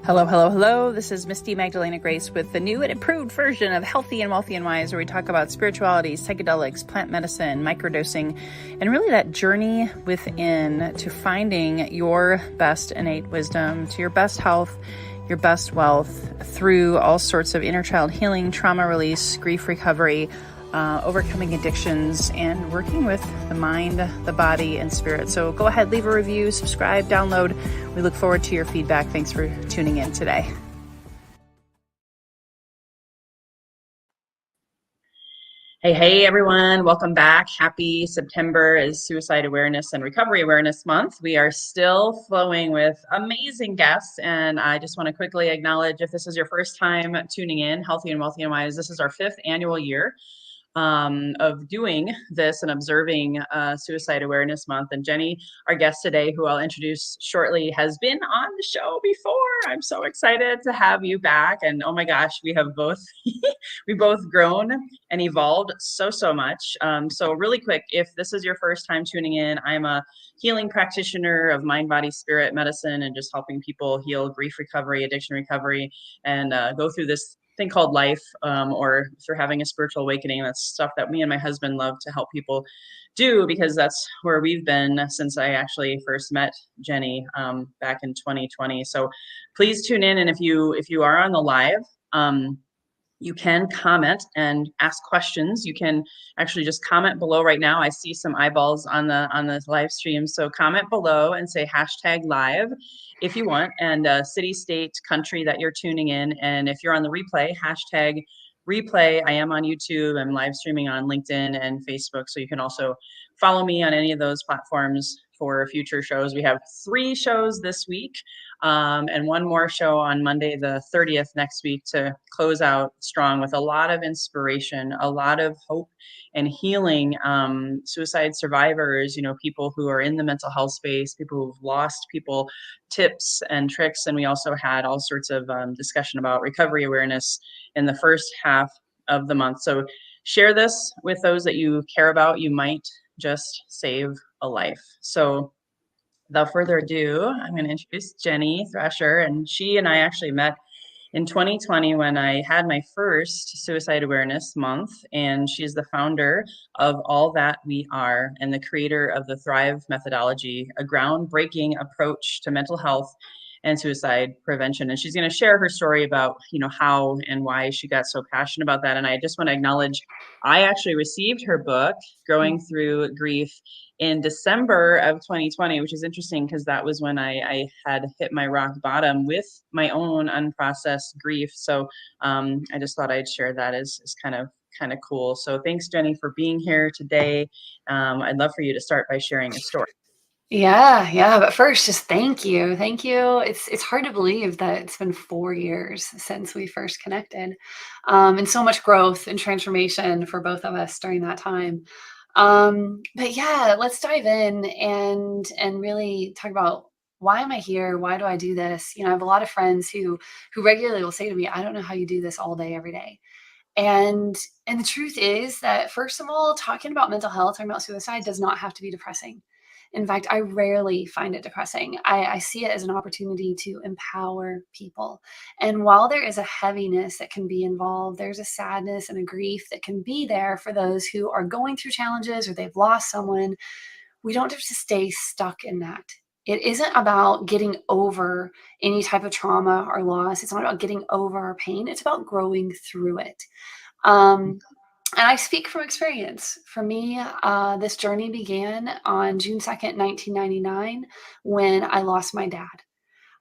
Hello, hello, hello. This is Misty Magdalena Grace with the new and improved version of Healthy and Wealthy and Wise, where we talk about spirituality, psychedelics, plant medicine, microdosing, and really that journey within to finding your best innate wisdom, to your best health, your best wealth through all sorts of inner child healing, trauma release, grief recovery, overcoming addictions, and working with the mind, the body, and spirit. So go ahead, leave a review, subscribe, download. We look forward to your feedback. Thanks for tuning in today. Hey, everyone. Welcome back. Happy September is Suicide Awareness and Recovery Awareness Month. We are still flowing with amazing guests. And I just want to quickly acknowledge, if this is your first time tuning in, Healthy and Wealthy and Wise, this is our 5th annual year of doing this and observing Suicide Awareness Month. And Jenny, our guest today, who I'll introduce shortly, has been on the show before. I'm so excited to have you back. And oh my gosh, we have both we both grown and evolved so much. So really quick, if this is your first time tuning in, I'm a healing practitioner of mind, body, spirit medicine, and just helping people heal grief recovery, addiction recovery, and go through this thing called life, or if you're having a spiritual awakening. That's stuff that me and my husband love to help people do, because that's where we've been since I actually first met Jenny back in 2020. So please tune in, and if you are on the live, you can comment and ask questions. You can actually just comment below right now. I see some eyeballs on the live stream. So comment below and say #live if you want, and city, state, country that you're tuning in. And if you're on the replay, #replay. I am on YouTube. I'm live streaming on LinkedIn and Facebook. So you can also follow me on any of those platforms for future shows. We have 3 shows this week, and one more show on Monday, the 30th next week, to close out strong with a lot of inspiration, a lot of hope and healing. Suicide survivors, people who are in the mental health space, people who've lost people, tips and tricks. And we also had all sorts of discussion about recovery awareness in the first half of the month. So share this with those that you care about. You might just save a life. So without further ado, I'm going to introduce Jenny Thrasher, and she and I actually met in 2020 when I had my first Suicide Awareness Month, and she's the founder of All That We Are and the creator of the Thrive methodology, a groundbreaking approach to mental health and suicide prevention. And she's going to share her story about, how and why she got so passionate about that. And I just want to acknowledge, I actually received her book, Growing Through Grief, in December of 2020, which is interesting because that was when I had hit my rock bottom with my own unprocessed grief. So I just thought I'd share that as kind of cool. So thanks, Jenny, for being here today. I'd love for you to start by sharing your story. Yeah. But first, just thank you. Thank you. It's hard to believe that it's been 4 years since we first connected, and so much growth and transformation for both of us during that time. But yeah, let's dive in and really talk about, why am I here? Why do I do this? I have a lot of friends who regularly will say to me, I don't know how you do this all day, every day. And the truth is that, first of all, talking about mental health, talking about suicide, does not have to be depressing. In fact, I rarely find it depressing. I see it as an opportunity to empower people. And while there is a heaviness that can be involved, there's a sadness and a grief that can be there for those who are going through challenges or they've lost someone. We don't have to stay stuck in that. It isn't about getting over any type of trauma or loss. It's not about getting over our pain. It's about growing through it. And I speak from experience. For me, this journey began on June 2nd, 1999, when I lost my dad.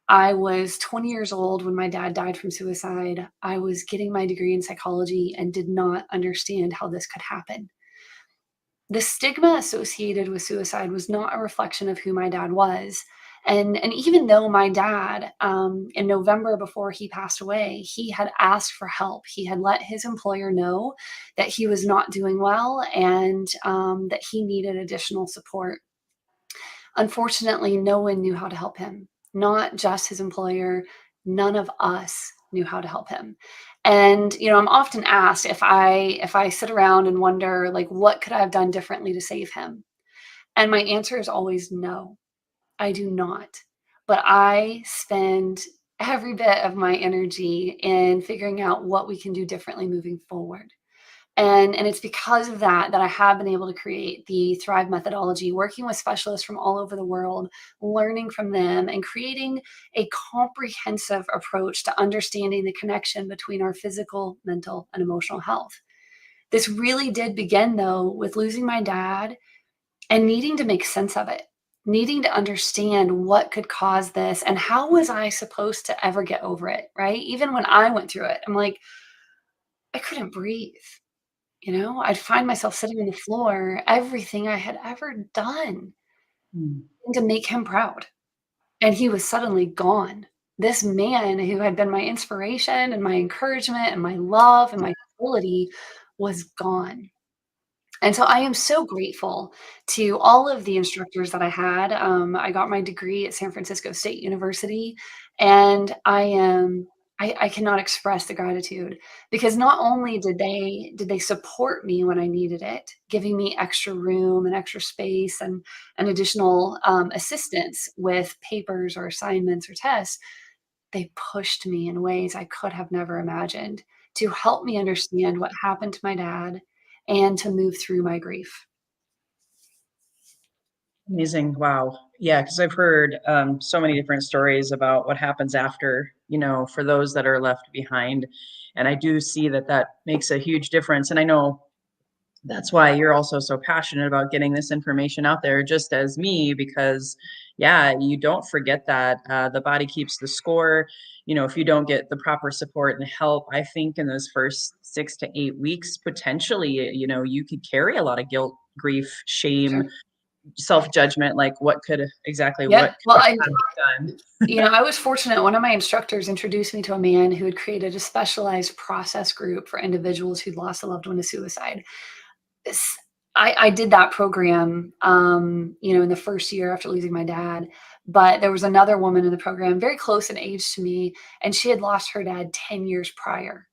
I was 20 years old when my dad died from suicide. I was getting my degree in psychology and did not understand how this could happen. The stigma associated with suicide was not a reflection of who my dad was. And even though my dad, in November before he passed away, he had asked for help. He had let his employer know that he was not doing well, and that he needed additional support. Unfortunately, no one knew how to help him, not just his employer. None of us knew how to help him. And, I'm often asked, if I sit around and wonder, like, what could I have done differently to save him? And my answer is always no. I do not. But I spend every bit of my energy in figuring out what we can do differently moving forward. And it's because of that that I have been able to create the Thrive methodology, working with specialists from all over the world, learning from them, and creating a comprehensive approach to understanding the connection between our physical, mental, and emotional health. This really did begin, though, with losing my dad and needing to make sense of it, needing to understand what could cause this and how was I supposed to ever get over it, right? Even when I went through it, I'm like, I couldn't breathe. I'd find myself sitting on the floor, everything I had ever done Mm. to make him proud, and he was suddenly gone. This man who had been my inspiration and my encouragement and my love and my stability was gone. And so I am so grateful to all of the instructors that I had. I got my degree at San Francisco State University, and I cannot express the gratitude because not only did they support me when I needed it, giving me extra room and extra space and additional assistance with papers or assignments or tests, they pushed me in ways I could have never imagined to help me understand what happened to my dad and to move through my grief. Amazing. Wow. Yeah, because I've heard so many different stories about what happens after, for those that are left behind. And I do see that that makes a huge difference. And I know that's why you're also so passionate about getting this information out there, just as me, because, yeah, you don't forget that the body keeps the score. If you don't get the proper support and help, I think in those first 6 to 8 weeks, potentially, you could carry a lot of guilt, grief, shame, Sure. self-judgment, like what Yeah. could Well, I have done? I was fortunate. One of my instructors introduced me to a man who had created a specialized process group for individuals who'd lost a loved one to suicide. S- I did that program, in the first year after losing my dad. But there was another woman in the program, very close in age to me, and she had lost her dad 10 years prior.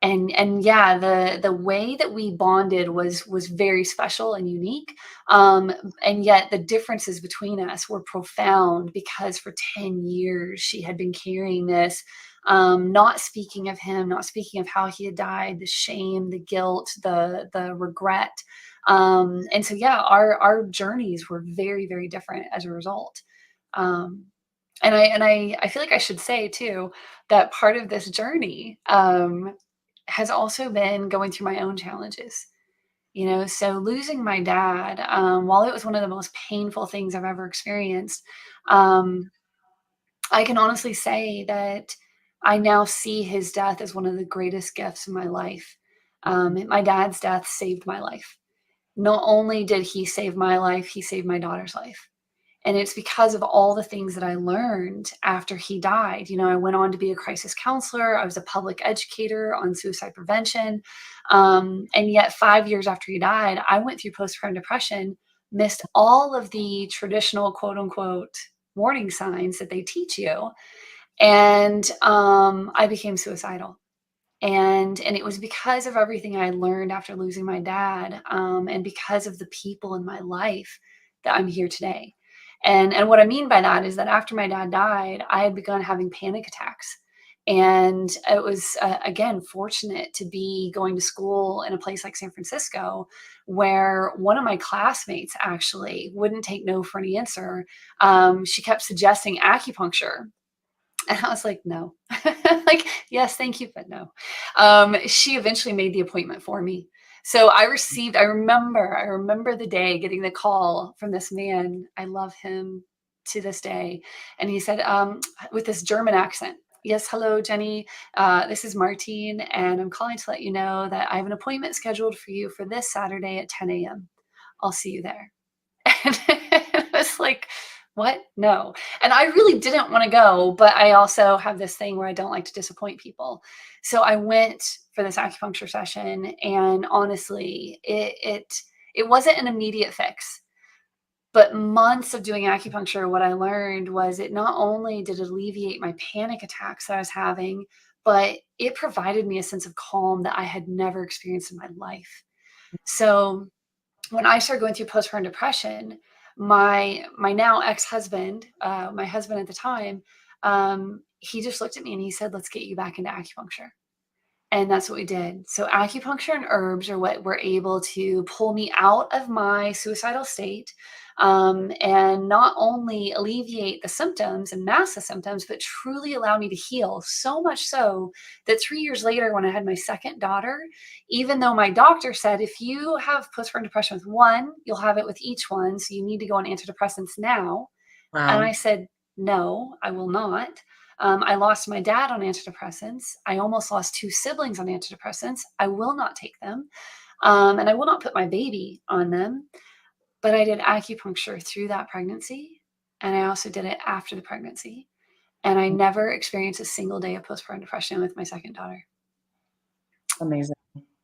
And yeah, the way that we bonded was very special and unique, um, and yet the differences between us were profound because for 10 years she had been carrying this, not speaking of him, not speaking of how he had died, the shame, the guilt, the regret, and so yeah, our journeys were very, very different as a result. um, and I feel like I should say too that part of this journey, has also been going through my own challenges. So losing my dad, while it was one of the most painful things I've ever experienced, um, I can honestly say that I now see his death as one of the greatest gifts in my life. My dad's death saved my life. Not only did he save my life, he saved my daughter's life. And it's because of all the things that I learned after he died. I went on to be a crisis counselor. I was a public educator on suicide prevention. And yet, 5 years after he died, I went through postpartum depression, missed all of the traditional quote unquote warning signs that they teach you. And I became suicidal. And it was because of everything I learned after losing my dad, and because of the people in my life that I'm here today. And what I mean by that is that after my dad died, I had begun having panic attacks. And it was, again, fortunate to be going to school in a place like San Francisco, where one of my classmates actually wouldn't take no for an answer. She kept suggesting acupuncture, and I was like, no. Like, yes, thank you, but no. She eventually made the appointment for me. So I remember the day getting the call from this man. I love him to this day. And he said, with this German accent, yes, hello, Jenny. This is Martine, and I'm calling to let you know that I have an appointment scheduled for you for this Saturday at 10 a.m. I'll see you there. And it was like, what? No. And I really didn't want to go, but I also have this thing where I don't like to disappoint people. So I went for this acupuncture session, and honestly, it wasn't an immediate fix. But months of doing acupuncture, what I learned was it not only did it alleviate my panic attacks that I was having, but it provided me a sense of calm that I had never experienced in my life. So when I started going through postpartum depression, my now ex-husband, my husband at the time, he just looked at me and he said, let's get you back into acupuncture. And that's what we did. So acupuncture and herbs are what were able to pull me out of my suicidal state, and not only alleviate the symptoms and mask the symptoms, but truly allow me to heal. So much so that 3 years later, when I had my second daughter, even though my doctor said, if you have postpartum depression with one, you'll have it with each one. So you need to go on antidepressants now. And I Wow. said, no, I will not. I lost my dad on antidepressants. I almost lost two siblings on antidepressants. I will not take them. And I will not put my baby on them. But I did acupuncture through that pregnancy. And I also did it after the pregnancy. And I never experienced a single day of postpartum depression with my second daughter. Amazing.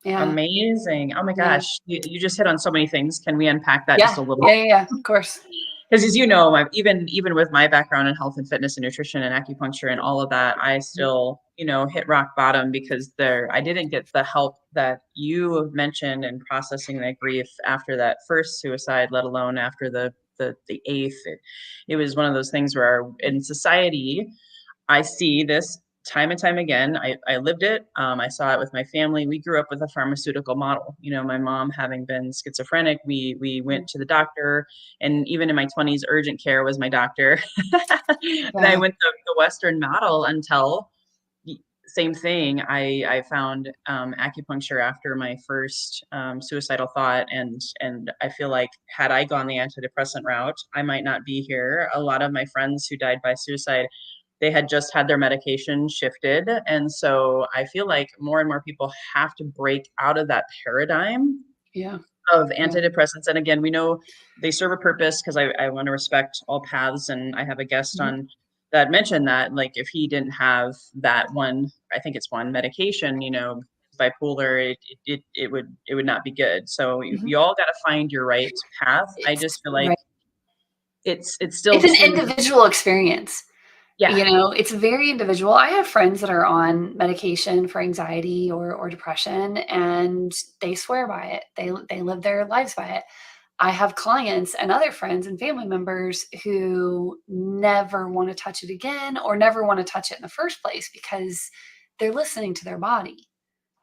Yeah. Amazing. Oh my Yeah. gosh. You just hit on so many things. Can we unpack that just Yeah. a little? Yeah. Yeah. Yeah. Of course. Because as you know, even with my background in health and fitness and nutrition and acupuncture and all of that, I still, hit rock bottom because I didn't get the help that you mentioned in processing that grief after that first suicide, let alone after the eighth. It was one of those things where in society, I see this time and time again. I lived it. I saw it with my family. We grew up with a pharmaceutical model. My mom having been schizophrenic, we went to the doctor, and even in my 20s, urgent care was my doctor. And I Yeah. went the Western model until same thing. I found acupuncture after my first suicidal thought, and I feel like had I gone the antidepressant route, I might not be here. A lot of my friends who died by suicide, they had just had their medication shifted. And so I feel like more and more people have to break out of that paradigm Yeah. of Yeah. antidepressants. And again, we know they serve a purpose because I want to respect all paths. And I have a guest Mhm. on that mentioned that, like, if he didn't have that one, I think it's one medication, bipolar, it would not be good. So Mhm. you all got to find your right path. I It's just feel like right. it's It's still an too, individual experience. yeah. It's very individual. I have friends that are on medication for anxiety or depression, and they swear by it. They live their lives by it. I have clients and other friends and family members who never want to touch it again or never want to touch it in the first place because they're listening to their body.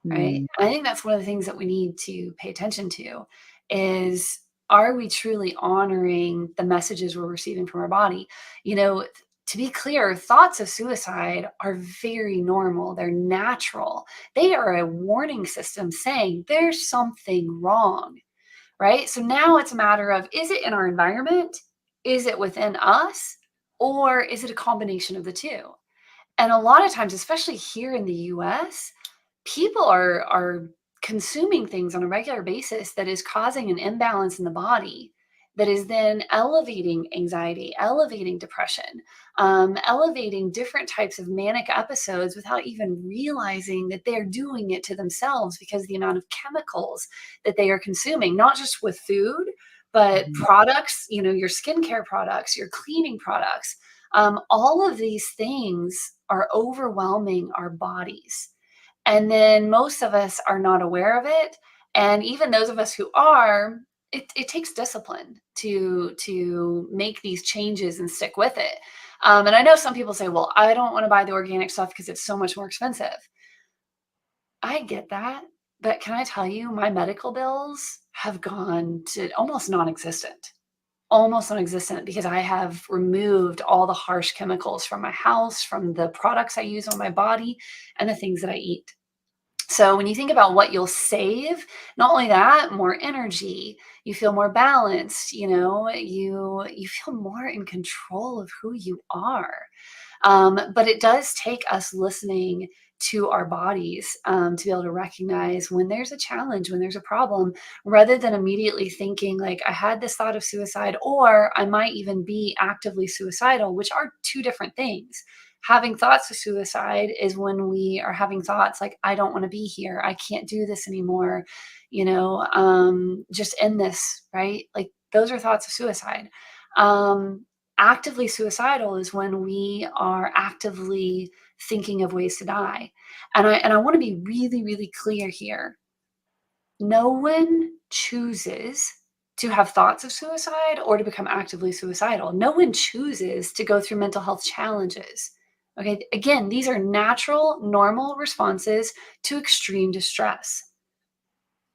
Right? Mm, I think that's one of the things that we need to pay attention to is, are we truly honoring the messages we're receiving from our body? To be clear, thoughts of suicide are very normal. They're natural. They are a warning system saying there's something wrong, right? So now it's a matter of, is it in our environment? Is it within us? Or is it a combination of the two? And a lot of times, especially here in the US, people are consuming things on a regular basis that is causing an imbalance in the body that is then elevating anxiety, elevating depression, elevating different types of manic episodes without even realizing that they're doing it to themselves because the amount of chemicals that they are consuming, not just with food, but mhm. products, your skincare products, your cleaning products, all of these things are overwhelming our bodies. And then most of us are not aware of it. And even those of us who are, it takes discipline to make these changes and stick with it. And I know some people say, well, I don't want to buy the organic stuff because it's so much more expensive. I get that. But can I tell you, my medical bills have gone to almost non-existent because I have removed all the harsh chemicals from my house, from the products I use on my body, and the things that I eat. So when you think about what you'll save, not only that, more energy, you feel more balanced, you feel more in control of who you are. But it does take us listening to our bodies, to be able to recognize when there's a challenge, when there's a problem, rather than immediately thinking, like, I had this thought of suicide, or I might even be actively suicidal, which are two different things. Having thoughts of suicide is when we are having thoughts like, I don't want to be here. I can't do this anymore. Just end this, right? Like, those are thoughts of suicide. Um, Actively suicidal is when we are actively thinking of ways to die. And I want to be really, really clear here. No one chooses to have thoughts of suicide or to become actively suicidal. No one chooses to go through mental health challenges. Okay, again, these are natural, normal responses to extreme distress.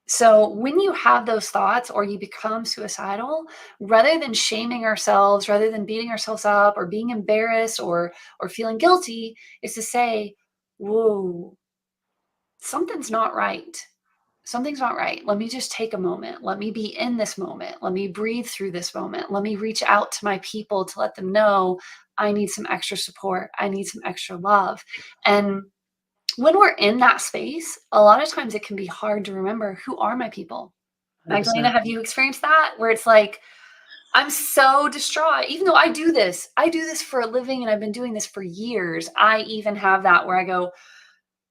So when you have those thoughts or you become suicidal, rather than shaming ourselves, rather than beating ourselves up or being embarrassed or feeling guilty, is to say, whoa, something's not right. Something's not right. Let me just take a moment. Let me be in this moment. Let me breathe through this moment. Let me reach out to my people to let them know I need some extra support. I need some extra love. And when we're in that space, a lot of times it can be hard to remember, who are my people? Magdalena, 100%. have you experienced that? Where it's like, I'm so distraught, even though I do this for a living and I've been doing this for years. I even have that where I go,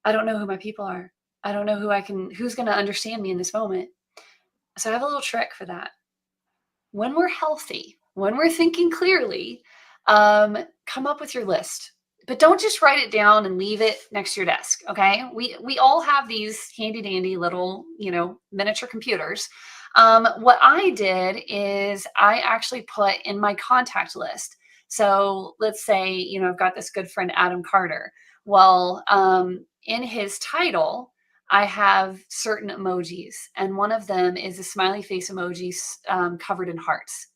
I don't know who my people are. I don't know who's going to understand me in this moment. So I have a little trick for that. When we're healthy, when we're thinking clearly, come up with your list. But don't just write it down and leave it next to your desk. Okay, we all have these handy dandy little miniature computers. What I did is I actually put in my contact list. So let's say I've got this good friend Adam Carter. Well, in his title, I have certain emojis, and one of them is a smiley face emoji covered in hearts.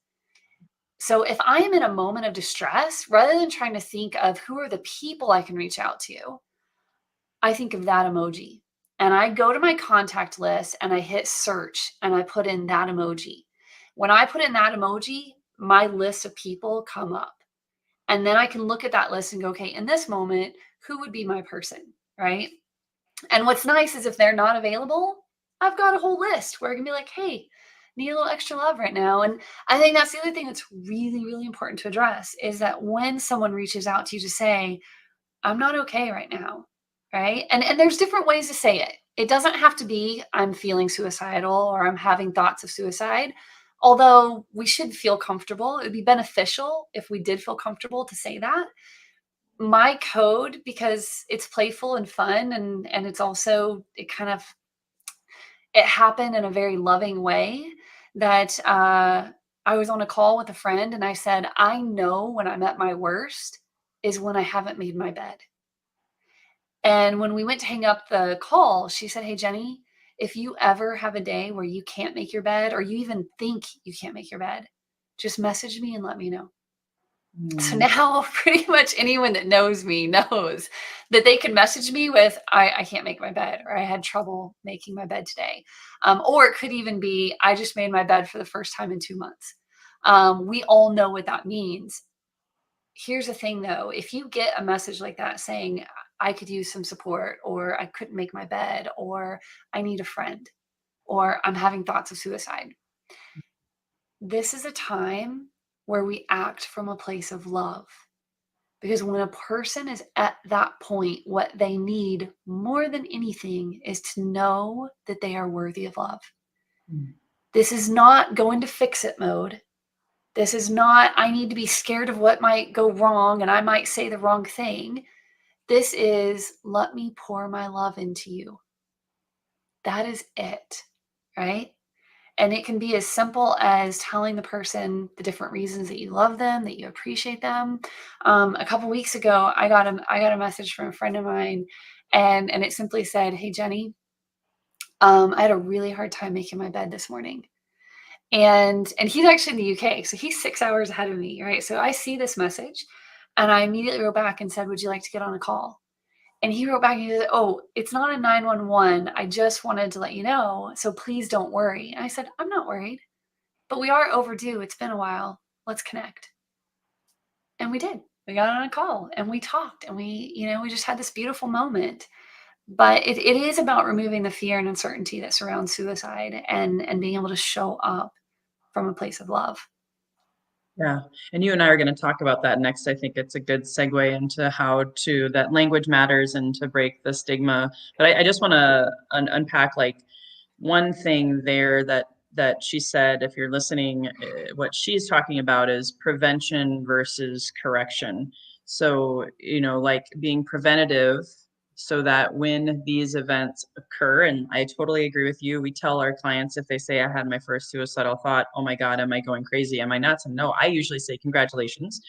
So if I am in a moment of distress, rather than trying to think of who are the people I can reach out to, I think of that emoji. And I go to my contact list and I hit search and I put in that emoji. When I put in that emoji, my list of people come up. And then I can look at that list and go, okay, in this moment, who would be my person, right? And what's nice is if they're not available, I've got a whole list where I can be like, hey, need a little extra love right now. And I think that's the other thing that's really, really important to address is that when someone reaches out to you to say, I'm not okay right now, right? And there's different ways to say it. It doesn't have to be, I'm feeling suicidal or I'm having thoughts of suicide. Although we should feel comfortable, it would be beneficial if we did feel comfortable to say that. My code, because it's playful and fun, and it's also it happened in a very loving way, that I was on a call with a friend and I said, I know when I'm at my worst is when I haven't made my bed. And when we went to hang up the call, she said, hey Jenny, if you ever have a day where you can't make your bed or you even think you can't make your bed, just message me and let me know. So Mm. now pretty much anyone that knows me knows that they can message me with, I can't make my bed, or I had trouble making my bed today. Or it could even be, I just made my bed for the first time in 2 months. We all know what that means. Here's the thing though, if you get a message like that saying, I could use some support, or I couldn't make my bed, or I need a friend, or I'm having thoughts of suicide, this is a time where we act from a place of love. Because when a person is at that point, what they need more than anything is to know that they are worthy of love. Mm. This is not go into fix it mode. This is not, I need to be scared of what might go wrong and I might say the wrong thing. This is, let me pour my love into you. That is it, right? And it can be as simple as telling the person the different reasons that you love them, that you appreciate them. A couple weeks ago, I got a message from a friend of mine, and it simply said, "Hey Jenny, I had a really hard time making my bed this morning." And he's actually in the UK, so he's 6 hours ahead of me, right? So I see this message, and I immediately wrote back and said, "Would you like to get on a call?" And he wrote back and he said, "Oh, it's not a 911. I just wanted to let you know, so please don't worry." And I said, "I'm not worried. But we are overdue. It's been a while. Let's connect." And we did. We got on a call and we talked and we just had this beautiful moment. But it is about removing the fear and uncertainty that surrounds suicide and being able to show up from a place of love. Yeah. And you and I are going to talk about that next. I think it's a good segue into how to that language matters and to break the stigma. But I just want to unpack like one thing there that she said, if you're listening, what she's talking about is prevention versus correction. So, like being preventative so that when these events occur, and I totally agree with you, we tell our clients if they say, I had my first suicidal thought, oh my God, am I going crazy? Am I nuts? And no, I usually say, congratulations.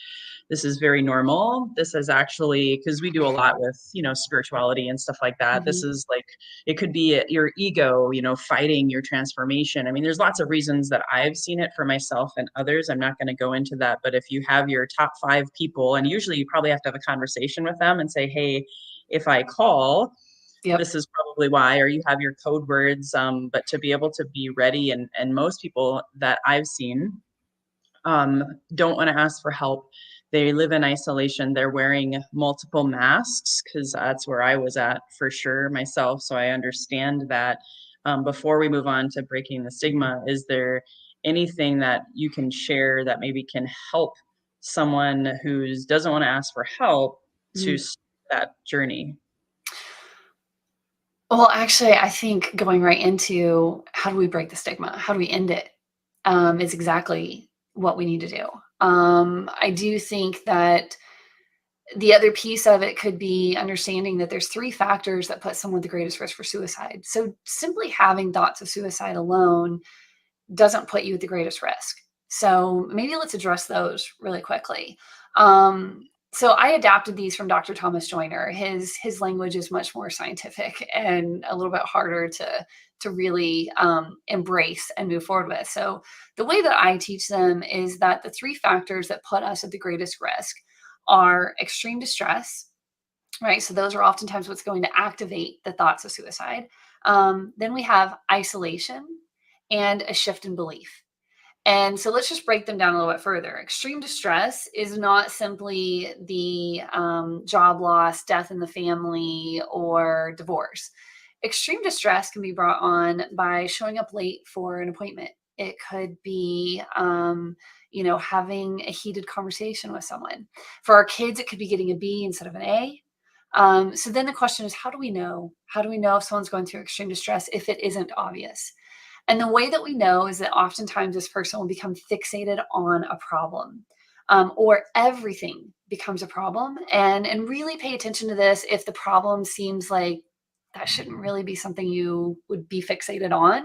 This is very normal. This is actually, because we do a lot with, spirituality and stuff like that. This Mhm. is like, it could be your ego, fighting your transformation. I mean, there's lots of reasons that I've seen it for myself and others. I'm not going to go into that. But if you have your top 5 people, and usually you probably have to have a conversation with them and say, hey, if I call, Yep. this is probably why, or you have your code words. But to be able to be ready, and most people that I've seen don't want to ask for help. They live in isolation. They're wearing multiple masks because that's where I was at for sure myself. So I understand that. Before we move on to breaking the stigma, is there anything that you can share that maybe can help someone who doesn't want to ask for help to Mhm. start that journey? Well, actually, I think going right into how do we break the stigma? How do we end it? Is exactly what we need to do. I do think that the other piece of it could be understanding that there's 3 factors that put someone at the greatest risk for suicide. So simply having thoughts of suicide alone doesn't put you at the greatest risk. So maybe let's address those really quickly. So I adapted these from Dr. Thomas Joyner. His language is much more scientific and a little bit harder to really embrace and move forward with. So the way that I teach them is that the 3 factors that put us at the greatest risk are extreme distress, right? So those are oftentimes what's going to activate the thoughts of suicide. Then we have isolation and a shift in belief. And so let's just break them down a little bit further. Extreme distress is not simply the job loss, death in the family, or divorce. Extreme distress can be brought on by showing up late for an appointment. It could be, having a heated conversation with someone. For our kids, it could be getting a B instead of an A. So then the question is, how do we know? How do we know if someone's going through extreme distress if it isn't obvious? And the way that we know is that oftentimes this person will become fixated on a problem, or everything becomes a problem. And really pay attention to this if the problem seems like that shouldn't really be something you would be fixated on.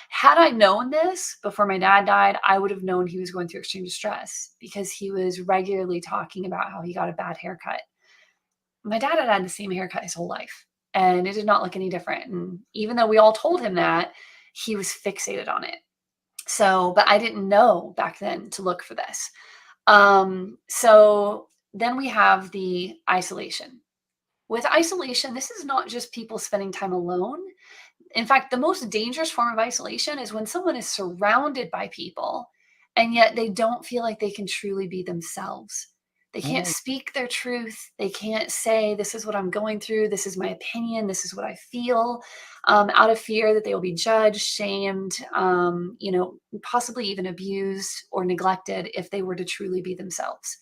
Had I known this before my dad died, I would have known he was going through extreme distress because he was regularly talking about how he got a bad haircut. My dad had had the same haircut his whole life, and it did not look any different. And even though we all told him that, he was fixated on it. So, but I didn't know back then to look for this. So then we have the isolation. With isolation, this is not just people spending time alone. In fact, the most dangerous form of isolation is when someone is surrounded by people and yet they don't feel like they can truly be themselves. They can't Oh, speak their truth. They can't say, this is what I'm going through. This is my opinion. This is what I feel, out of fear that they will be judged, shamed, possibly even abused or neglected if they were to truly be themselves.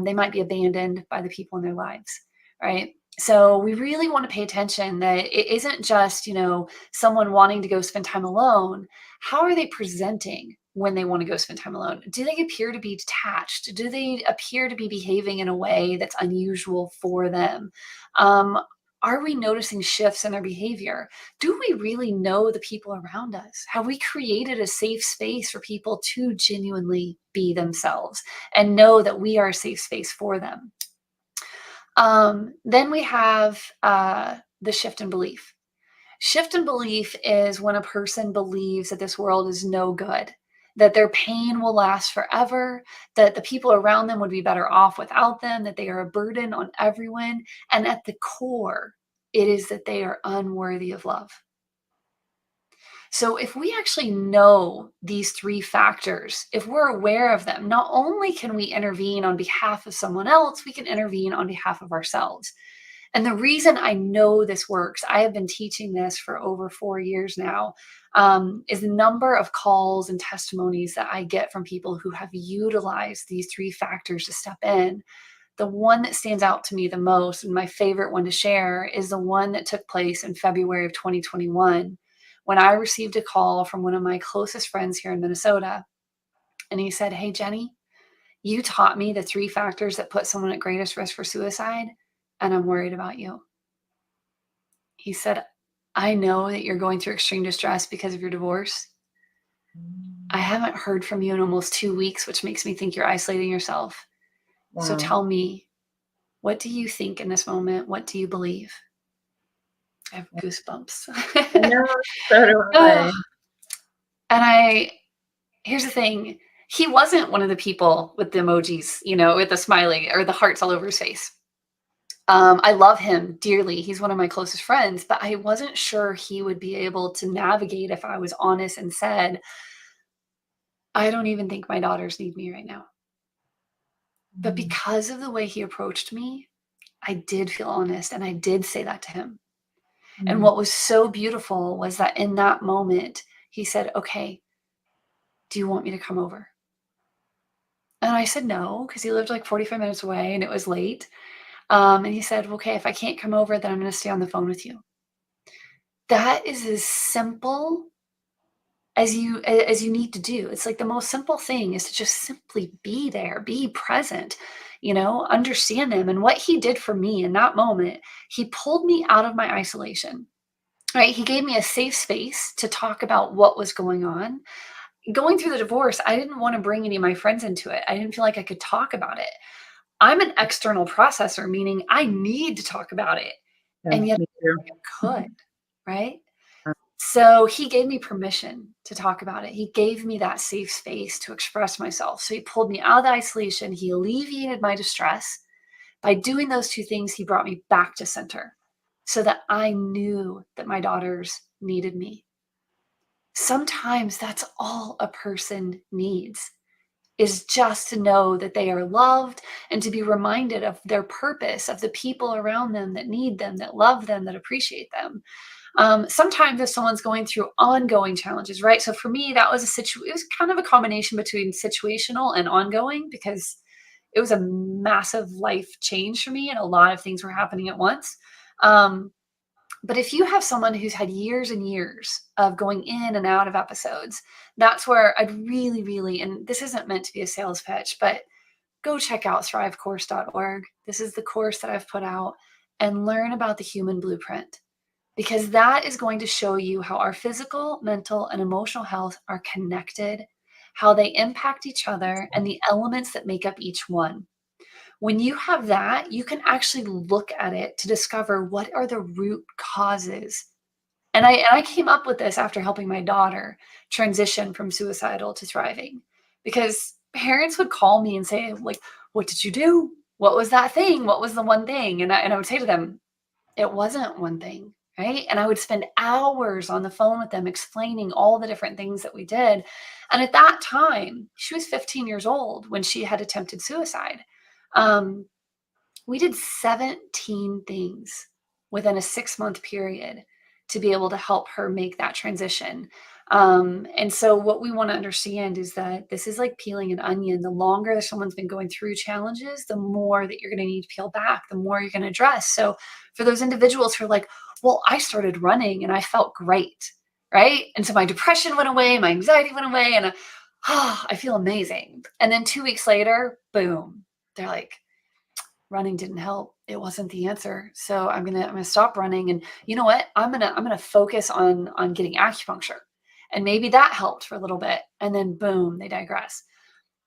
They might be abandoned by the people in their lives, right? So we really want to pay attention that it isn't just, someone wanting to go spend time alone. How are they presenting when they want to go spend time alone? Do they appear to be detached? Do they appear to be behaving in a way that's unusual for them? Um, are we noticing shifts in their behavior? Do we really know the people around us? Have we created a safe space for people to genuinely be themselves and know that we are a safe space for them? Then we have the shift in belief. Shift in belief is when a person believes that this world is no good, that their pain will last forever, that the people around them would be better off without them, that they are a burden on everyone. And at the core, it is that they are unworthy of love. So, if we actually know these 3 factors, if we're aware of them, not only can we intervene on behalf of someone else, we can intervene on behalf of ourselves. And the reason I know this works, I have been teaching this for over 4 years now, is the number of calls and testimonies that I get from people who have utilized these 3 factors to step in. The one that stands out to me the most, and my favorite one to share, is the one that took place in February of 2021 when I received a call from one of my closest friends here in Minnesota. And he said, "Hey, Jenny, you taught me the 3 factors that put someone at greatest risk for suicide, and I'm worried about you." He said, I know that you're going through extreme distress because of your divorce. I haven't heard from you in almost 2 weeks, which makes me think you're isolating yourself. So Wow. tell me, what do you think in this moment? What do you believe? I have I goosebumps. know, so do Oh, I. and here's the thing. He wasn't one of the people with the emojis, with the smiley or the hearts all over his face. I love him dearly. He's one of my closest friends, but I wasn't sure he would be able to navigate if I was honest and said, I don't even think my daughters need me right now. But Mm, because of the way he approached me, I did feel honest and I did say that to him. And mm, what was so beautiful was that in that moment, he said, okay, do you want me to come over? And I said no, because he lived like 45 minutes away and it was late. And he said, okay, if I can't come over, then I'm going to stay on the phone with you. That is as simple as you need to do. It's like the most simple thing is to just simply be there, be present, understand them. And what he did for me in that moment, he pulled me out of my isolation. Right? He gave me a safe space to talk about what was going on. Going through the divorce, I didn't want to bring any of my friends into it. I didn't feel like I could talk about it. I'm an external processor, meaning I need to talk about it. yeah, And yet me too. I could, right? So he gave me permission to talk about it. He gave me that safe space to express myself. So he pulled me out of the isolation. He alleviated my distress. By doing those two things, he brought me back to center so that I knew that my daughters needed me. Sometimes that's all a person needs is just to know that they are loved and to be reminded of their purpose, of the people around them that need them, that love them, that appreciate them. Sometimes if someone's going through ongoing challenges, right? So for me, that was it was kind of a combination between situational and ongoing because it was a massive life change for me and a lot of things were happening at once. Um, but if you have someone who's had years and years of going in and out of episodes, that's where I'd really, really, and this isn't meant to be a sales pitch, but go check out thrivecourse.org. This is the course that I've put out and learn about the human blueprint because that is going to show you how our physical, mental, and emotional health are connected, how they impact each other, and the elements that make up each one. When you have that, you can actually look at it to discover what are the root causes. And I came up with this after helping my daughter transition from suicidal to thriving because parents would call me and say, like, what did you do? What was that thing? What was the one thing? And I would say to them, it wasn't one thing, right? And I would spend hours on the phone with them explaining all the different things that we did. And at that time, she was 15 years old when she had attempted suicide. Um, we did 17 things within a 6-month period to be able to help her make that transition. And so, what we want to understand is that this is like peeling an onion. The longer that someone's been going through challenges, the more that you're going to need to peel back, the more you're going to address. So, for those individuals who are like, well, I started running and I felt great, right? And so my depression went away, my anxiety went away, and I feel amazing. And then 2 weeks later, boom, they're like, running didn't help. It wasn't the answer. So I'm gonna stop running. And you know what? I'm gonna focus on getting acupuncture. And maybe that helped for a little bit. And then boom, they digress.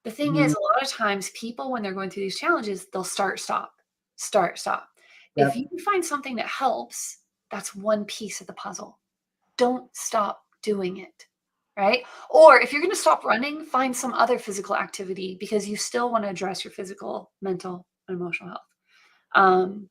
The thing is, Mhm. a lot of times people, when they're going through these challenges, they'll start, stop, start, stop. If Yep. you find something that helps, that's one piece of the puzzle. Don't stop doing it. Right. Or if you're going to stop running, find some other physical activity because you still want to address your physical, mental, and emotional health. Um,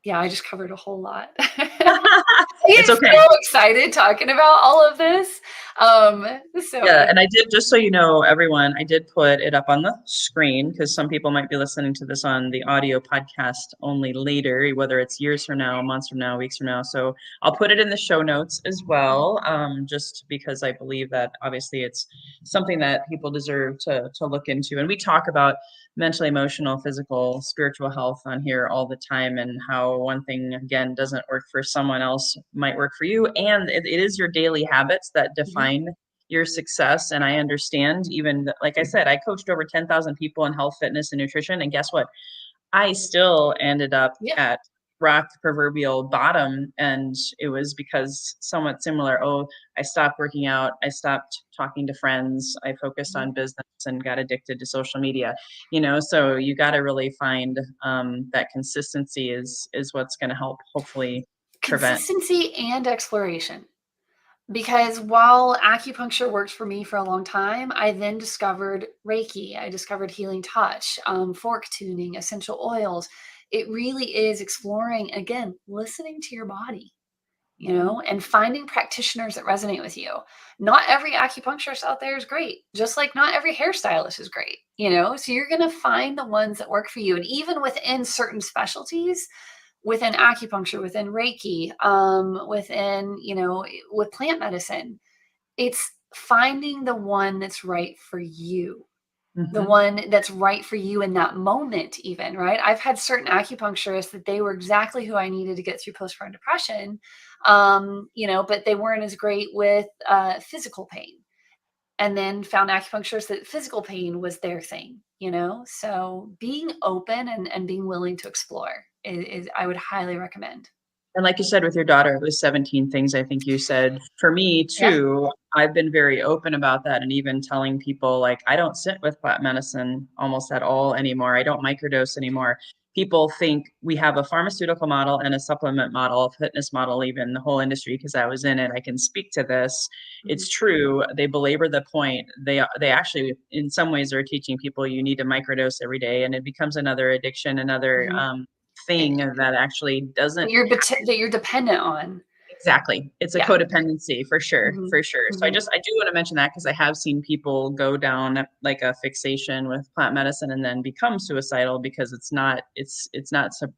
yeah, I just covered a whole lot. I It's get okay. so excited talking about all of this. Um, so Yeah, I and I did, just so you know, everyone, I did put it up on the screen because some people might be listening to this on the audio podcast only later, whether it's years from now, months from now, weeks from now. So I'll put it in the show notes as well, just because I believe that obviously it's something that people deserve to look into. And we talk about mental, emotional, physical, spiritual health on here all the time, and how one thing again doesn't work for someone else might work for you. And it is your daily habits that yeah, define your success. And I understand, even like I said, I coached over 10,000 people in health, fitness, and nutrition. And guess what? I still ended up yeah, at rock proverbial bottom, and it was because somewhat similar. Oh, I stopped working out, I stopped talking to friends, I focused Mhm. on business and got addicted to social media. So you got to really find that consistency is what's going to help hopefully prevent. Consistency and exploration. Because while acupuncture worked for me for a long time, I then discovered Reiki. I discovered healing touch, fork tuning, essential oils. It really is exploring, again, listening to your body, Mhm. and finding practitioners that resonate with you. Not every acupuncturist out there is great, just like not every hairstylist is great, So you're going to find the ones that work for you. And even within certain specialties, within acupuncture, within Reiki, within, with plant medicine, it's finding the one that's right for you, the Mhm. one that's right for you in that moment, even, right? I've had certain acupuncturists that they were exactly who I needed to get through postpartum depression, but they weren't as great with physical pain. And then found acupuncturists that physical pain was their thing. So being open and being willing to explore is I would highly recommend. And like you said with your daughter, it was 17 things, I think you said. For me Yeah. too, I've been very open about that and even telling people like I don't sit with plant medicine almost at all anymore. I don't microdose anymore. People think we have a pharmaceutical model and a supplement model, a fitness model, even the whole industry, because I was in it. I can speak to this. Mhm. It's true. They belabor the point. They actually in some ways are teaching people you need to microdose every day, and it becomes another addiction, another Mhm. thing It- that actually doesn't. that you're dependent on. Exactly. It's a Yeah. codependency for sure, Hmm. for sure. So I Hmm. just I do want to mention that because I have seen people go down like a fixation with plant medicine and then become suicidal because it's not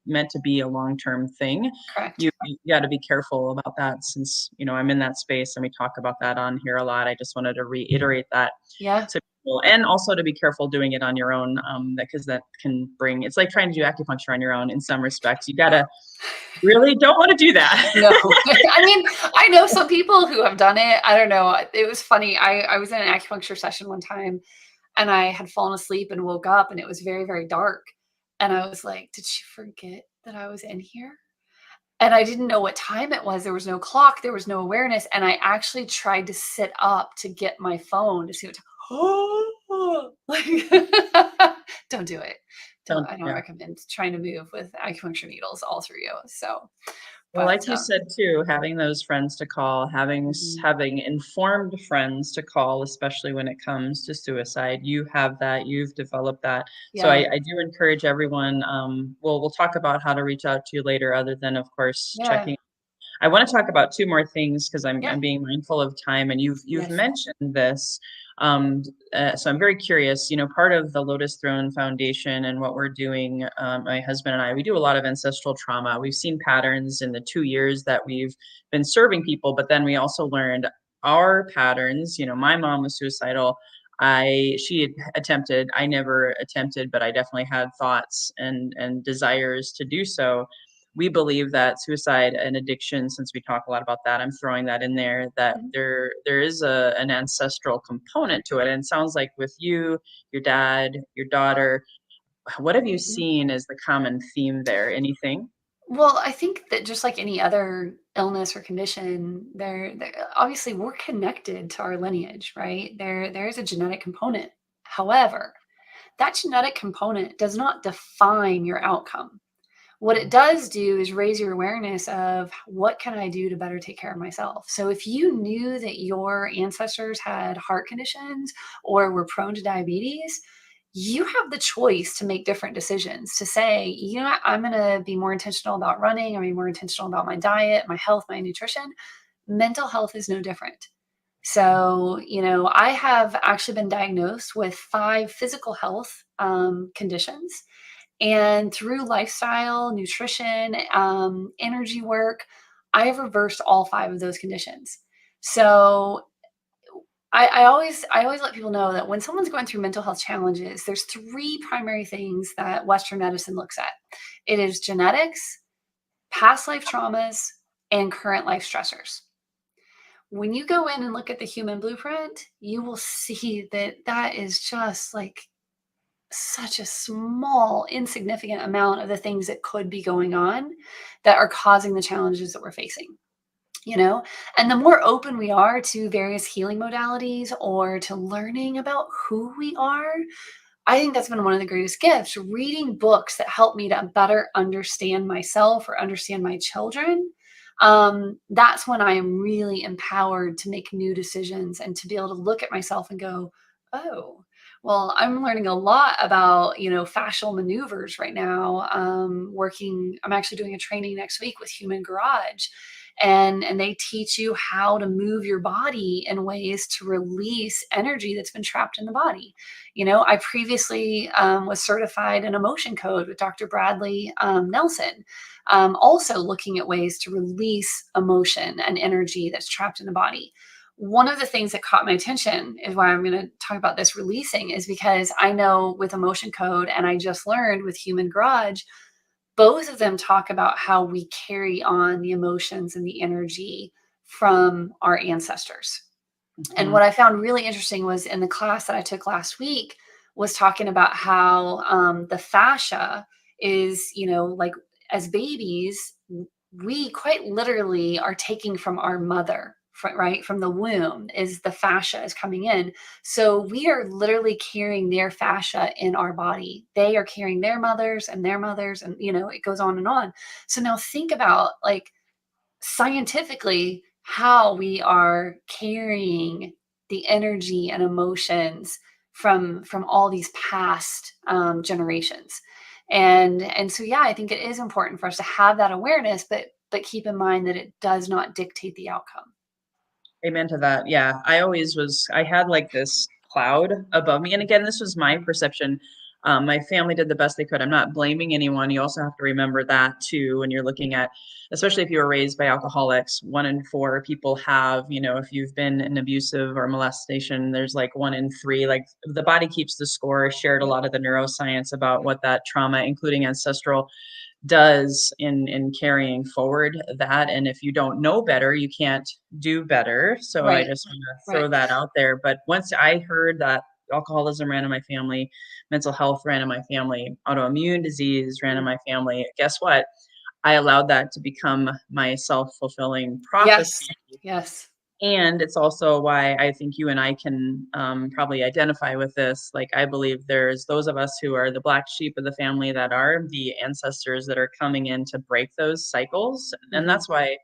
meant to be a long-term thing. Correct. You got to be careful about that since, I'm in that space and we talk about that on here a lot. I just wanted to reiterate that Yeah. to people and also to be careful doing it on your own because that can bring it's like trying to do acupuncture on your own in some respects. You got to really don't want to do that. No, I mean, I know some people who have done it. I don't know. It was funny. I was in an acupuncture session one time and I had fallen asleep and woke up and it was very, very dark. And I was like, did she forget that I was in here? And I didn't know what time it was. There was no clock, there was no awareness. And I actually tried to sit up to get my phone to see what time. Like, don't do it. Don't, I don't yeah. recommend trying to move with acupuncture needles all through you. So, Well, but like you said too, having those friends to call, mhm. having informed friends to call, especially when it comes to suicide, you have that, you've developed that. So Yeah, I do encourage everyone. We'll talk about how to reach out to you later, other than of course yeah, checking. I want to talk about two more things because I'm yeah, being mindful of time, and you've yes, mentioned this. Um, so I'm very curious. Part of the Lotus Throne Foundation and what we're doing, my husband and I, we do a lot of ancestral trauma. We've seen patterns in the 2 years that we've been serving people, but then we also learned our patterns. My mom was suicidal. She had attempted. I never attempted, but I definitely had thoughts and desires to do so. We believe that suicide and addiction, since we talk a lot about that, I'm throwing that in there, that mhm, there is an ancestral component to it. And it sounds like with you, your dad, your daughter, what have you mhm. seen as the common theme there? Anything? Well, I think that just like any other illness or condition, obviously we're connected to our lineage, right? There's a genetic component. However, that genetic component does not define your outcome. What it does do is raise your awareness of what can I do to better take care of myself. So if you knew that your ancestors had heart conditions or were prone to diabetes, you have the choice to make different decisions to say, I'm going to be more intentional about running, I'm going to be more intentional about my diet, my health, my nutrition. Mental health is no different. So, I have actually been diagnosed with 5 physical health conditions, and through lifestyle, nutrition, energy work, I have reversed all 5 of those conditions. So I always let people know that when someone's going through mental health challenges, there's 3 primary things that Western medicine looks at. It is genetics, past life traumas, and current life stressors. When you go in and look at the human blueprint, you will see that that is just like such a small, insignificant amount of the things that could be going on that are causing the challenges that we're facing. You know, and the more open we are to various healing modalities or to learning about who we are, I think that's been one of the greatest gifts. Reading books that help me to better understand myself or understand my children. That's when I am really empowered to make new decisions and to be able to look at myself and go, oh, well, I'm learning a lot about, fascial maneuvers right now. I'm actually doing a training next week with Human Garage, and they teach you how to move your body in ways to release energy that's been trapped in the body. I previously was certified in emotion code with Dr. Bradley Nelson, also looking at ways to release emotion and energy that's trapped in the body. One of the things that caught my attention is why I'm going to talk about this releasing is because I know with emotion code, and I just learned with Human Garage, both of them talk about how we carry on the emotions and the energy from our ancestors. And Mhm. what I found really interesting was in the class that I took last week was talking about how the fascia is, like as babies, we quite literally are taking from our mother, right? From the womb is the fascia is coming in. So we are literally carrying their fascia in our body. They are carrying their mothers and their mothers, and, it goes on and on. So now think about like scientifically how we are carrying the energy and emotions from all these past generations. And so yeah, I think it is important for us to have that awareness, but keep in mind that it does not dictate the outcome. Amen to that. Yeah. I had like this cloud above me. And again, this was my perception. My family did the best they could. I'm not blaming anyone. You also have to remember that too, when you're looking at, especially if you were raised by alcoholics, 1 in 4 people have, if you've been in abusive or molestation, there's like 1 in 3, like the body keeps the score. Shared a Yep. lot of the neuroscience about what that trauma, including ancestral, does in carrying forward that. And if you don't know better, you can't do better. So I Right. just want to Right. throw that out there. But once I heard that alcoholism ran in my family, mental health ran in my family, autoimmune disease ran in Mm. my family, guess what? I allowed that to become my self-fulfilling Yes. prophecy. Yes. And it's also why I think you and I can probably identify with this. Like, I believe there's those of us who are the black sheep of the family that are the ancestors that are coming in to break those cycles. And Hmm. that's why,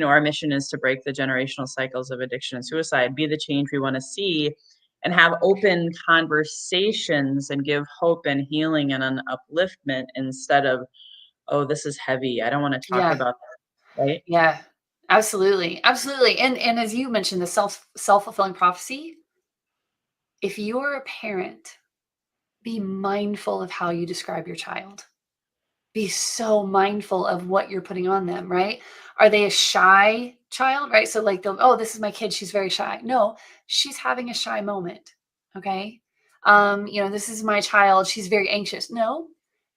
our mission is to break the generational cycles of addiction and suicide, be the change we want to see, and have open conversations and give hope and healing and an upliftment instead of, oh, this is heavy. I don't want to talk Yeah. about that. Right. Yeah. Absolutely. Absolutely. And as you mentioned, the self-fulfilling prophecy, if you're a parent, be mindful of how you describe your child. Be so mindful of what you're putting on them, right? Are they a shy child, right? So like, oh, this is my kid, she's very shy. No, she's having a shy moment. Okay. This is my child, she's very anxious. No,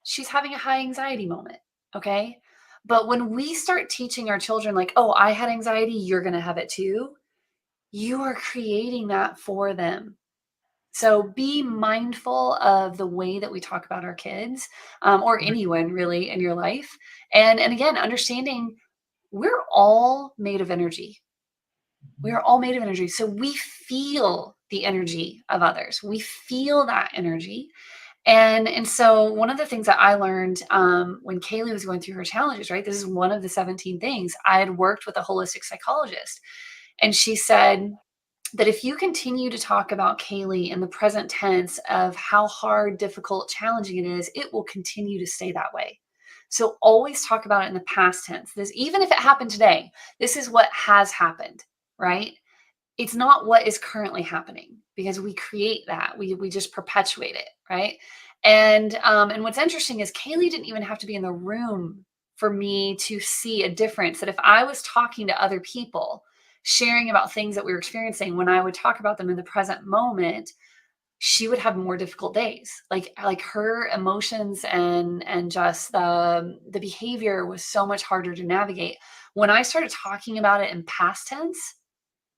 she's having a high anxiety moment. Okay. But when we start teaching our children, like, oh, I had anxiety, you're going to have it too, you are creating that for them. So be mindful of the way that we talk about our kids, or anyone really in your life. And again, understanding we're all made of energy. We are all made of energy. So we feel the energy of others. We feel that energy. And so one of the things that I learned when Kaylee was going through her challenges, right? This is one of the 17 things. I had worked with a holistic psychologist, and she said, that if you continue to talk about Kaylee in the present tense of how hard, difficult, challenging it is, it will continue to stay that way. So always talk about it in the past tense. This, even if it happened today, this is what has happened, right? It's not what is currently happening because we create that. We just perpetuate it, right? And what's interesting is Kaylee didn't even have to be in the room for me to see a difference. That if I was talking to other people, sharing about things that we were experiencing, when I would talk about them in the present moment, she would have more difficult days. Like her emotions and just the behavior was so much harder to navigate. When I started talking about it in past tense,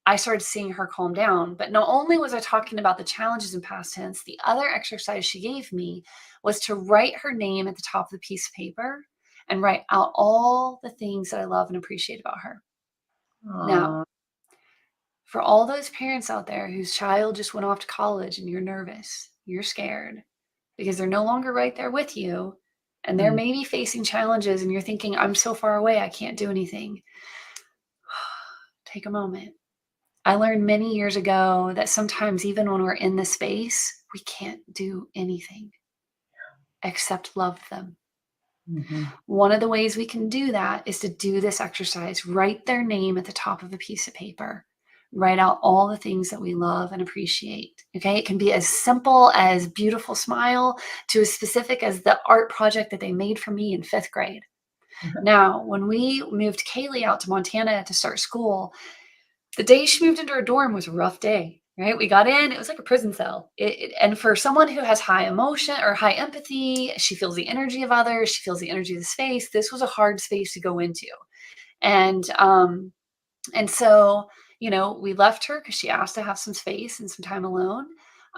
I started seeing her calm down. But not only was I talking about the challenges in past tense, the other exercise she gave me was to write her name at the top of the piece of paper and write out all the things that I love and appreciate about her. Now, Aw. for all those parents out there whose child just went off to college and you're nervous, you're scared because they're no longer right there with you, and they're Mm. maybe facing challenges and you're thinking, I'm so far away, I can't do anything. Take a moment. I learned many years ago that sometimes, even when we're in the space, we can't do anything except love them. Mhm. One of the ways we can do that is to do this exercise. Write their name at the top of a piece of paper. Write out all the things that we love and appreciate. Okay. It can be as simple as beautiful smile to as specific as the art project that they made for me in 5th grade. Now, when we moved Kaylee out to Montana to start school, the day she moved into her dorm was a rough day, right? We got in, it was like a prison cell. And for someone who has high emotion or high empathy, she feels the energy of others, she feels the energy of the space. This was a hard space to go into. And so, we left her because she asked to have some space and some time alone.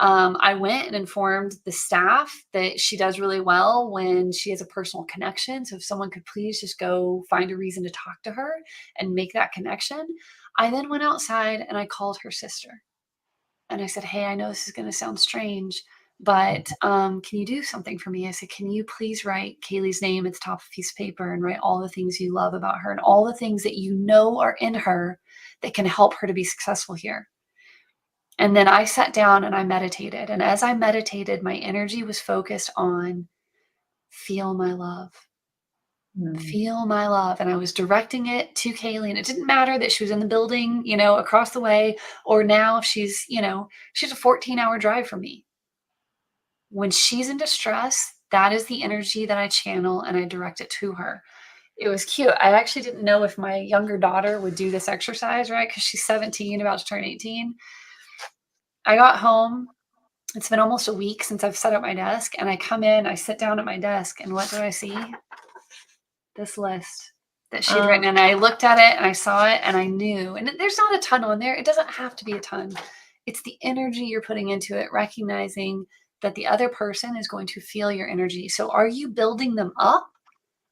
I went and informed the staff that she does really well when she has a personal connection. So if someone could please just go find a reason to talk to her and make that connection. I then went outside and I called her sister. And I said, hey, I know this is going to sound strange, but can you do something for me? I said, can you please write Kaylee's name at the top of a piece of paper and write all the things you love about her and all the things that you know are in her that can help her to be successful here? And then I sat down and I meditated. And as I meditated, my energy was focused on feel my love. Mm. Feel my love. And I was directing it to Kaylee. And it didn't matter that she was in the building, across the way, or now she's a 14-hour drive from me. When she's in distress, that is the energy that I channel and I direct it to her. It was cute. I actually didn't know if my younger daughter would do this exercise, right? Because she's 17, about to turn 18. I got home. It's been almost a week since I've set up my desk, and I come in, I sit down at my desk, and what do I see? This list that she'd written. And I looked at it and I saw it and I knew, and there's not a ton on there. It doesn't have to be a ton. It's the energy you're putting into it, recognizing that the other person is going to feel your energy. So are you building them up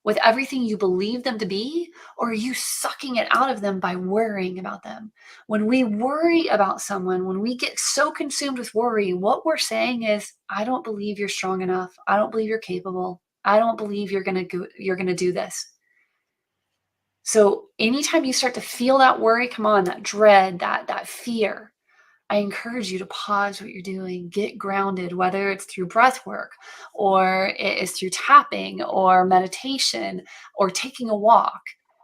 with everything you believe them to be, or are you sucking it out of them by worrying about them? When we worry about someone, when we get so consumed with worry, what we're saying is, I don't believe you're strong enough. I don't believe you're capable. I don't believe you're going to do this. So anytime you start to feel that worry come on, that dread, that fear, I encourage you to pause what you're doing, get grounded, whether it's through breath work or it is through tapping or meditation or taking a walk,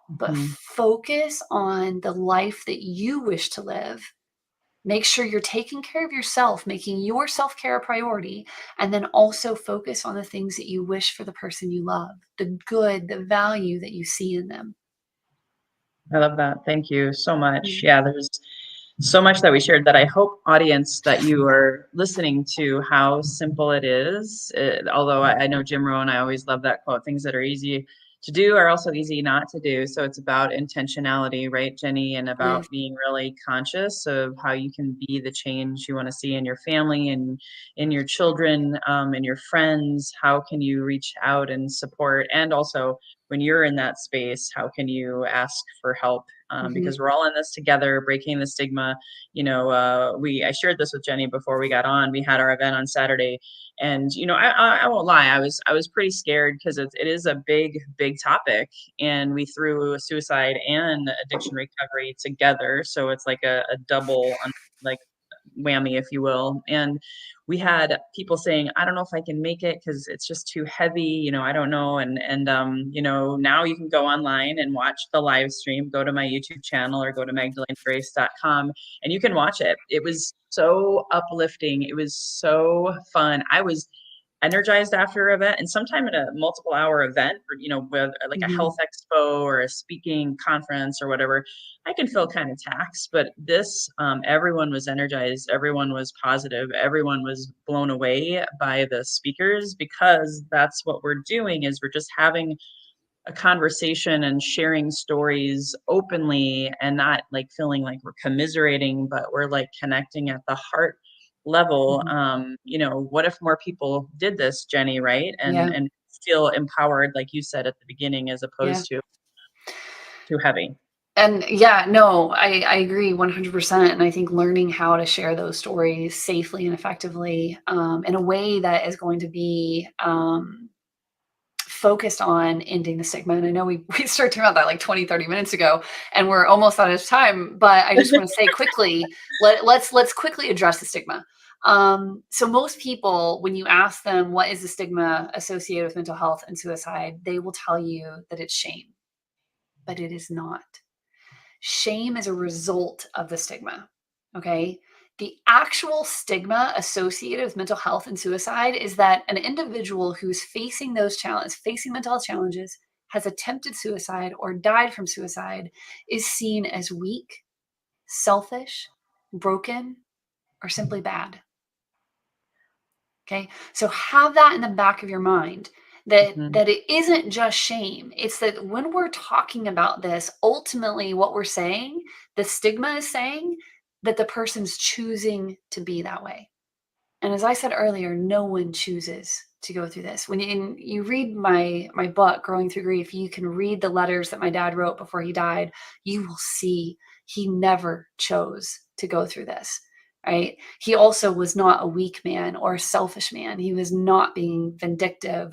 but Mhm. focus on the life that you wish to live. Make sure you're taking care of yourself, making your self-care a priority, and then also focus on the things that you wish for the person you love, the good, the value that you see in them. I love that. Thank you so much. Mm. Yeah, there's so much that we shared that I hope, audience, that you are listening to how simple it is. Although I know Jim Rohn, I always love that quote, things that are easy to do are also easy not to do. So it's about intentionality, right, Jenny, and Yes. about being really conscious of how you can be the change you want to see in your family and in your children, and your friends. How can you reach out and support? And also, when you're in that space, how can you ask for help? Mhm. Because we're all in this together, breaking the stigma. I shared this with Jenny before we got on. We had our event on Saturday, and I won't lie, I was pretty scared because it is a big topic, and we threw suicide and addiction recovery together, so it's like a double like whammy, if you will. And we had people saying, I don't know if I can make it because it's just too heavy, I don't know. And now you can go online and watch the live stream. Go to my YouTube channel or go to magdalenegrace.com and you can watch it. It was so uplifting. It was so fun. I was energized after an event, and sometime in a multiple hour event, or with like a health Mhm. expo or a speaking conference or whatever, I can feel kind of taxed. But this, everyone was energized, everyone was positive, everyone was blown away by the speakers, because that's what we're doing, is we're just having a conversation and sharing stories openly and not like feeling like we're commiserating, but we're like connecting at the heart level. Mhm. You know, what if more people did this, Jenny, right? Yeah, And feel empowered, like you said at the beginning, as yeah. opposed to too heavy. And yeah, no, I agree 100%. And I think learning how to share those stories safely and effectively in a way that is going to be focused on ending the stigma. And I know we started talking about that like 20, 30 minutes ago, and we're almost out of time, but I just want to say quickly, let's quickly address the stigma. So most people, when you ask them what is the stigma associated with mental health and suicide, they will tell you that it's shame, but it is not. Shame is a result of the stigma. Okay. The actual stigma associated with mental health and suicide is that an individual who's facing those challenges, facing mental health challenges, has attempted suicide or died from suicide is seen as weak, selfish, broken, or simply bad. Okay. So have that in the back of your mind that Mhm. that it isn't just shame. It's that when we're talking about this, ultimately what we're saying, the stigma is saying that the person's choosing to be that way. And as I said earlier, no one chooses to go through this. When you read my book, Growing Through Grief, you can read the letters that my dad wrote before he died. You will see he never chose to go through this. Right? He also was not a weak man or a selfish man. He was not being vindictive.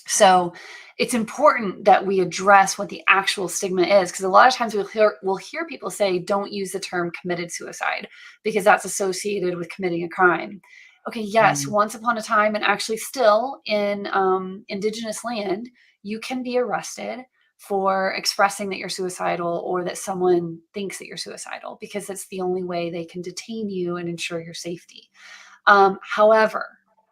So it's important that we address what the actual stigma is, because a lot of times we'll hear people say, don't use the term committed suicide because that's associated with committing a crime. Okay, yes, Mm. once upon a time, and actually still in indigenous land, you can be arrested for expressing that you're suicidal or that someone thinks that you're suicidal, because that's the only way they can detain you and ensure your safety. However,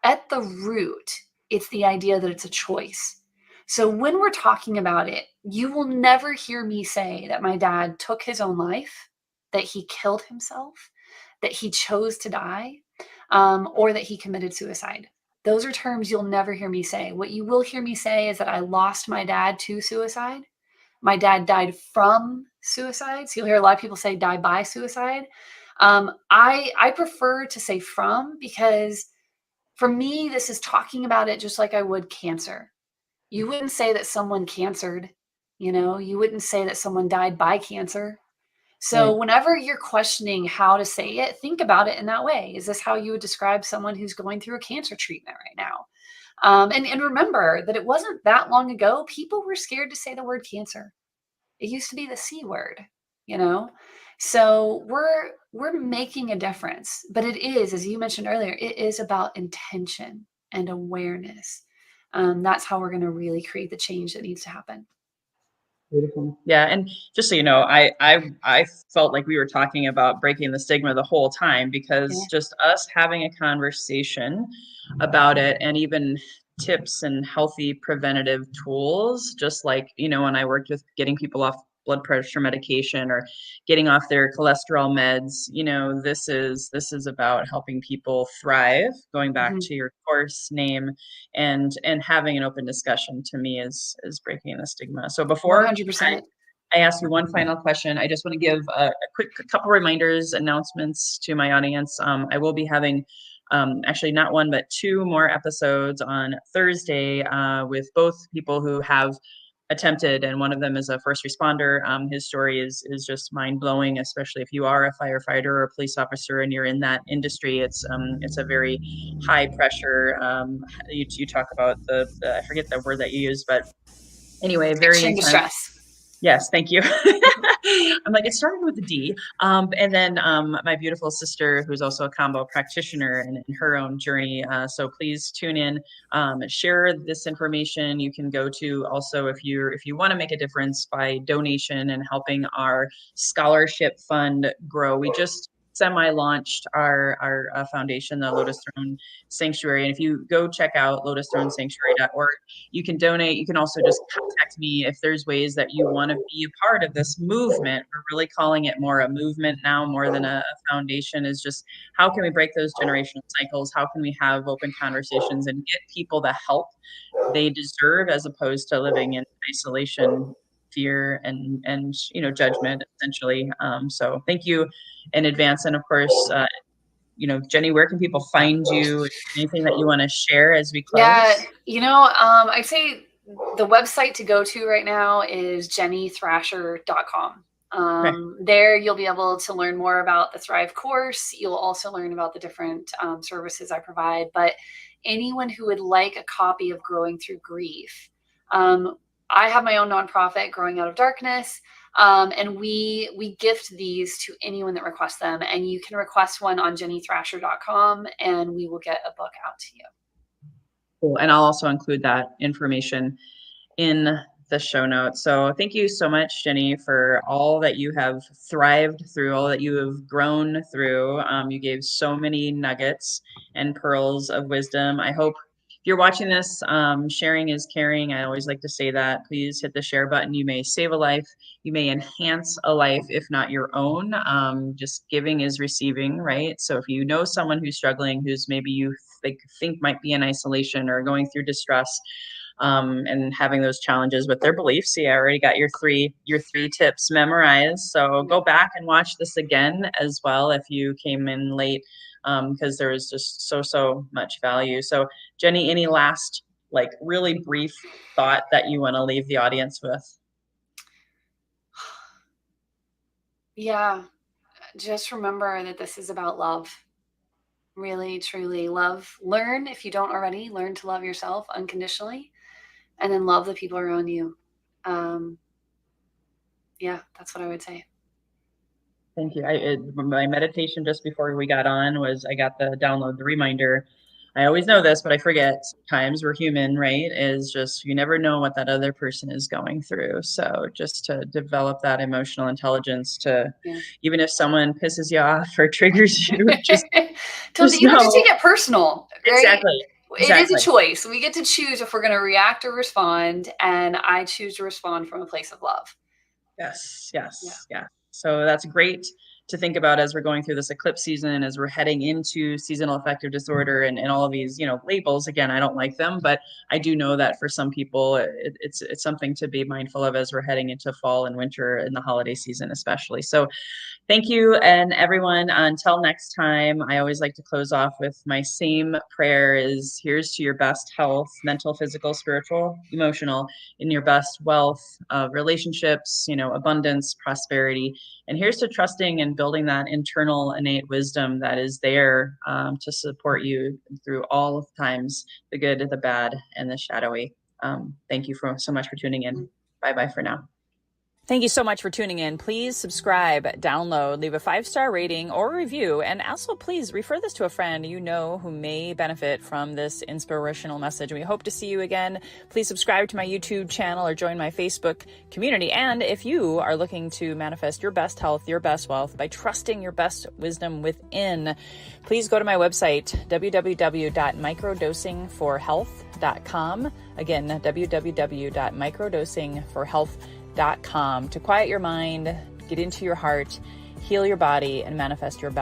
at the root, it's the idea that it's a choice. So when we're talking about it, you will never hear me say that my dad took his own life, that he killed himself, that he chose to die, or that he committed suicide. Those are terms you'll never hear me say. What you will hear me say is that I lost my dad to suicide. My dad died from suicide. So you'll hear a lot of people say die by suicide. I prefer to say from, because for me, this is talking about it just like I would cancer. You wouldn't say that someone cancered, you wouldn't say that someone died by cancer. So Right. whenever you're questioning how to say it, think about it in that way. Is this how you would describe someone who's going through a cancer treatment right now? And remember that it wasn't that long ago, people were scared to say the word cancer. It used to be the C word, you know? So we're making a difference, but it is, as you mentioned earlier, it is about intention and awareness. That's how we're going to really create the change that needs to happen. Beautiful. Yeah, and just so you know, I felt like we were talking about breaking the stigma the whole time, because Yeah. just us having a conversation about it, and even tips and healthy preventative tools, just like, you know, when I worked with getting people off blood pressure medication or getting off their cholesterol meds, you know, this is about helping people thrive, going back Mhm. to your course name, and having an open discussion, to me, is breaking the stigma. So before 100%. I ask you one final question, I just want to give a quick couple reminders, announcements to my audience. I will be having actually not one but two more episodes on Thursday with both people who have attempted, and one of them is a first responder. His story is just mind blowing, especially if you are a firefighter or a police officer and you're in that industry. It's a very high pressure. You talk about the I forget the word that you use, but anyway, very Extreme intense. distress. Yes, thank you. I'm like, it started with a D. And then my beautiful sister, who's also a combo practitioner in her own journey. So please tune in, share this information. You can go to also, if you want to make a difference by donation and helping our scholarship fund grow. We just semi-launched our foundation, the Lotus Throne Sanctuary. And if you go check out lotusthronesanctuary.org, you can donate. You can also just contact me if there's ways that you want to be a part of this movement. We're really calling it more a movement now, more than a foundation. Is just how can we break those generational cycles? How can we have open conversations and get people the help they deserve, as opposed to living in isolation, fear, and judgment, essentially. So thank you in advance. And of course, Jenny, where can people find you? Anything that you want to share as we close? Yeah, I'd say the website to go to right now is jennythrasher.com. Okay. There you'll be able to learn more about the Thrive course. You'll also learn about the different services I provide. But anyone who would like a copy of Growing Through Grief, I have my own nonprofit, Growing Out of Darkness, and we gift these to anyone that requests them. And you can request one on jennythrasher.com, and we will get a book out to you. Cool. And I'll also include that information in the show notes. So thank you so much, Jenny, for all that you have thrived through, all that you have grown through. You gave so many nuggets and pearls of wisdom. I hope if you're watching this, sharing is caring. I always like to say that. Please hit the share button. You may save a life. You may enhance a life, if not your own. Just giving is receiving, right? So if you know someone who's struggling, who's maybe you think might be in isolation or going through distress, and having those challenges with their beliefs. See, I already got your three tips memorized. So go back and watch this again as well if you came in late, because there was just so much value. So Jenny, any last really brief thought that you want to leave the audience with? Yeah, just remember that this is about love. Really, truly love. Learn, if you don't already, learn to love yourself unconditionally, and then love the people around you. Yeah, that's what I would say. Thank you. My meditation just before we got on was I got the reminder. I always know this, but I forget sometimes. We're human, right? Is just you never know what that other person is going through. So just to develop that emotional intelligence to, even if someone pisses you off or triggers you, just you don't have to take it personal, right? Exactly. It is a choice. We get to choose if we're going to react or respond, and I choose to respond from a place of love. Yes. So that's great to think about as we're going through this eclipse season, as we're heading into seasonal affective disorder and all of these, labels. Again, I don't like them, but I do know that for some people, it's something to be mindful of as we're heading into fall and winter and the holiday season, especially. So thank you. And everyone, until next time, I always like to close off with my same prayer is here's to your best health, mental, physical, spiritual, emotional, in your best wealth, relationships, abundance, prosperity. And here's to trusting and building that internal innate wisdom that is there to support you through all of times, the good, the bad, and the shadowy. Thank you so much for tuning in. Bye-bye for now. Thank you so much for tuning in. Please subscribe, download, leave a 5-star rating or review, and also please refer this to a friend you know who may benefit from this inspirational message. We hope to see you again. Please subscribe to my YouTube channel or join my Facebook community. And if you are looking to manifest your best health, your best wealth by trusting your best wisdom within, please go to my website, www.microdosingforhealth.com. Again, www.microdosingforhealth.com. To quiet your mind, get into your heart, heal your body, and manifest your best.